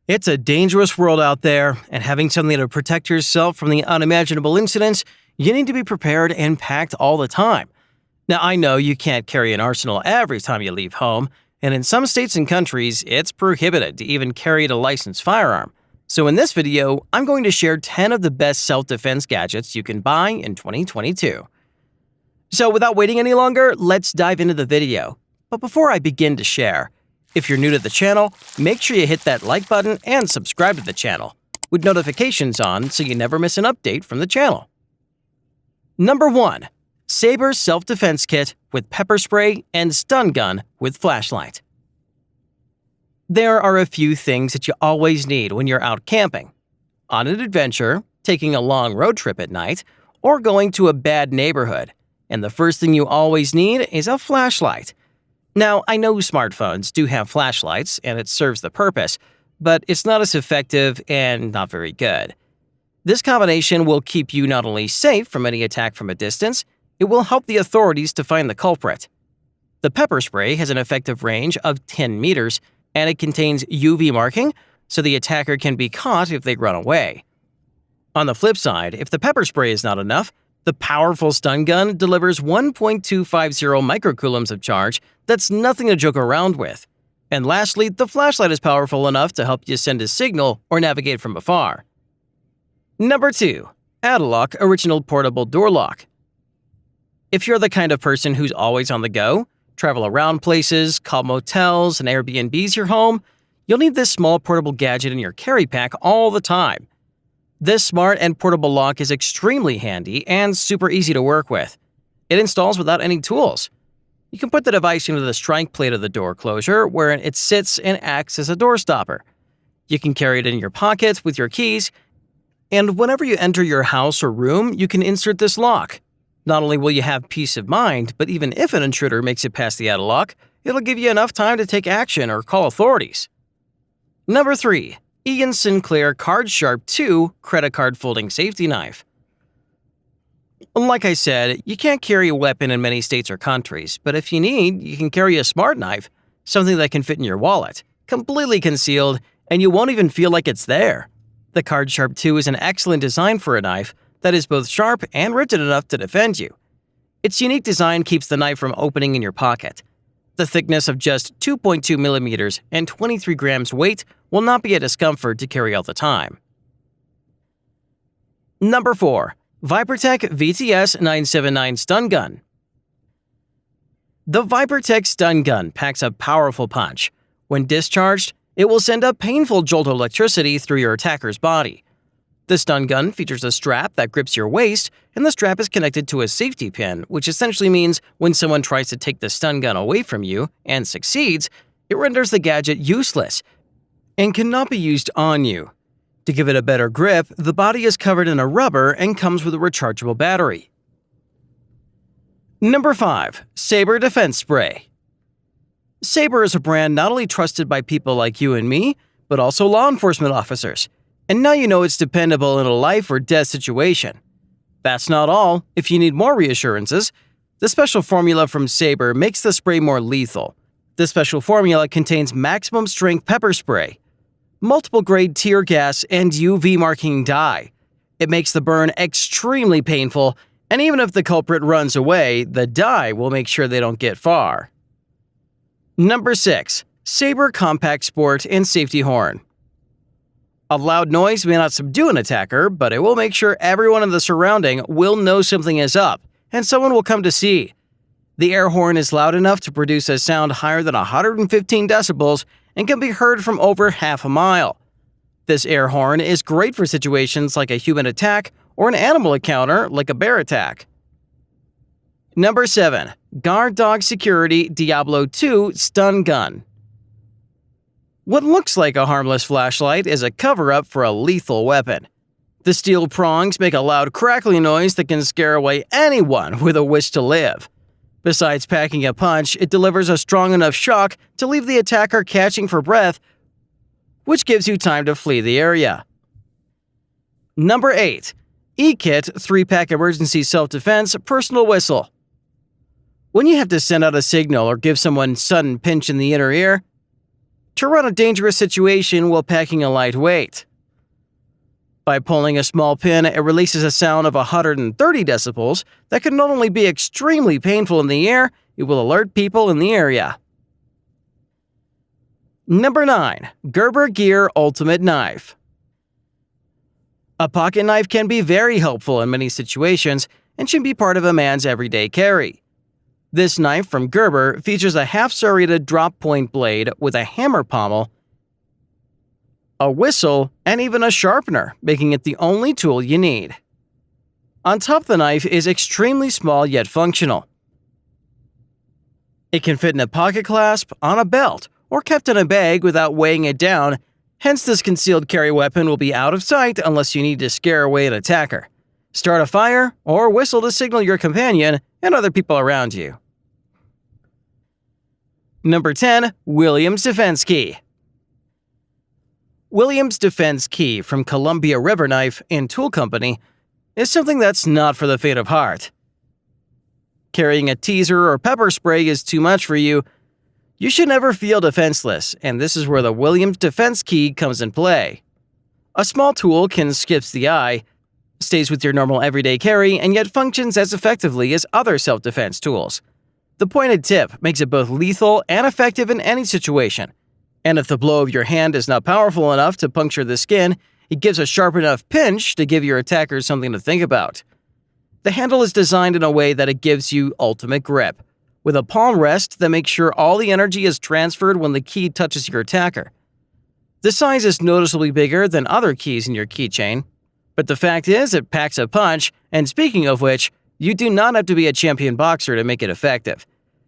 It's a dangerous world out there, and having something to protect yourself from the unimaginable incidents, you need to be prepared and packed all the time. Now, I know you can't carry an arsenal every time you leave home, and in some states and countries, it's prohibited to even carry a licensed firearm. So in this video, I'm going to share 10 of the best self-defense gadgets you can buy in 2022. So without waiting any longer, let's dive into the video. But before I begin to share, if you're new to the channel, make sure you hit that like button and subscribe to the channel, with notifications on so you never miss an update from the channel. Number 1. Saber Self-Defense Kit with pepper spray and stun gun with flashlight. There are a few things that you always need when you're out camping, on an adventure, taking a long road trip at night, or going to a bad neighborhood, and the first thing you always need is a flashlight. Now, I know smartphones do have flashlights and it serves the purpose, but it's not as effective and not very good. This combination will keep you not only safe from any attack from a distance, it will help the authorities to find the culprit. The pepper spray has an effective range of 10 meters, and it contains UV marking, so the attacker can be caught if they run away. On the flip side, if the pepper spray is not enough, the powerful stun gun delivers 1.250 microcoulombs of charge that's nothing to joke around with. And lastly, the flashlight is powerful enough to help you send a signal or navigate from afar. Number 2. Adlock Original Portable Door Lock. If you're the kind of person who's always on the go, travel around places, call motels and Airbnbs your home, you'll need this small portable gadget in your carry pack all the time. This smart and portable lock is extremely handy and super easy to work with. It installs without any tools. You can put the device into the strike plate of the door closure where it sits and acts as a door stopper. You can carry it in your pocket with your keys, and whenever you enter your house or room, you can insert this lock. Not only will you have peace of mind, but even if an intruder makes it past the addalock, it'll give you enough time to take action or call authorities. Number 3. Sinclair Cardsharp 2 Credit Card Folding Safety Knife. Like I said, you can't carry a weapon in many states or countries, but if you need, you can carry a smart knife, something that can fit in your wallet, completely concealed, and you won't even feel like it's there. The Cardsharp 2 is an excellent design for a knife that is both sharp and rigid enough to defend you. Its unique design keeps the knife from opening in your pocket. The thickness of just 2.2 millimeters and 23 grams weight will not be a discomfort to carry all the time. Number 4. vipertek VTS979 Stun Gun. The vipertek stun gun packs a powerful punch. When discharged, it will send a painful jolt of electricity through your attacker's body. The stun gun features a strap that grips your waist, and the strap is connected to a safety pin, which essentially means when someone tries to take the stun gun away from you and succeeds, it renders the gadget useless and cannot be used on you. To give it a better grip, the body is covered in a rubber and comes with a rechargeable battery. Number 5. Saber Defense Spray. Saber is a brand not only trusted by people like you and me, but also law enforcement officers. And now you know it's dependable in a life or death situation. That's not all. If you need more reassurances, the special formula from Saber makes the spray more lethal. The special formula contains maximum strength pepper spray, multiple grade tear gas, and UV marking dye. It makes the burn extremely painful, and even if the culprit runs away, the dye will make sure they don't get far. Number 6. Saber Compact Sport and Safety Horn. A loud noise may not subdue an attacker, but it will make sure everyone in the surrounding will know something is up, and someone will come to see. The air horn is loud enough to produce a sound higher than 115 decibels and can be heard from over half a mile. This air horn is great for situations like a human attack or an animal encounter like a bear attack. Number 7. Guard Dog Security Diablo 2 Stun Gun. What looks like a harmless flashlight is a cover-up for a lethal weapon. The steel prongs make a loud crackling noise that can scare away anyone with a wish to live. Besides packing a punch, it delivers a strong enough shock to leave the attacker catching for breath, which gives you time to flee the area. Number 8. 𝐸𝐾𝐄 3-pack Emergency Self-Defense Personal Whistle. When you have to send out a signal or give someone a sudden pinch in the inner ear, to run a dangerous situation while packing a lightweight. By pulling a small pin, it releases a sound of 130 decibels that can not only be extremely painful in the ear, it will alert people in the area. Number 9. Gerber Gear Ultimate Knife. A pocket knife can be very helpful in many situations and should be part of a man's everyday carry. This knife from Gerber features a half-serrated drop-point blade with a hammer pommel, a whistle, and even a sharpener, making it the only tool you need. On top, the knife is extremely small yet functional. It can fit in a pocket clasp, on a belt, or kept in a bag without weighing it down, hence this concealed carry weapon will be out of sight unless you need to scare away an attacker, start a fire, or whistle to signal your companion and other people around you. Number 10. Williams Defense Key. Williams Defense Key from Columbia River Knife and Tool Company is something that's not for the faint of heart. Carrying a teaser or pepper spray is too much for you. You should never feel defenseless, and this is where the Williams Defense Key comes in play. A small tool can skip the eye, stays with your normal everyday carry, and yet functions as effectively as other self-defense tools. The pointed tip makes it both lethal and effective in any situation, and if the blow of your hand is not powerful enough to puncture the skin, it gives a sharp enough pinch to give your attackers something to think about. The handle is designed in a way that it gives you ultimate grip, with a palm rest that makes sure all the energy is transferred when the key touches your attacker. The size is noticeably bigger than other keys in your keychain, but the fact is it packs a punch, and speaking of which, you do not have to be a champion boxer to make it effective.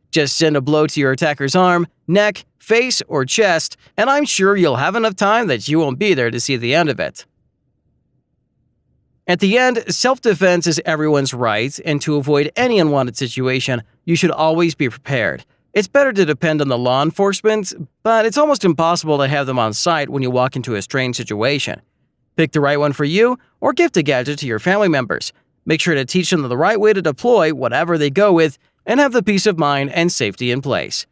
Just send a blow to your attacker's arm, neck, face, or chest, and I'm sure you'll have enough time that you won't be there to see the end of it. At the end, self-defense is everyone's right, and to avoid any unwanted situation, you should always be prepared. It's better to depend on the law enforcement, but it's almost impossible to have them on site when you walk into a strange situation. Pick the right one for you, or gift a gadget to your family members. Make sure to teach them the right way to deploy whatever they go with, and have the peace of mind and safety in place.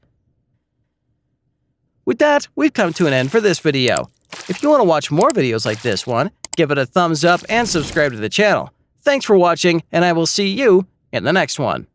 With that, we've come to an end for this video. If you want to watch more videos like this one, give it a thumbs up and subscribe to the channel. Thanks for watching, and I will see you in the next one.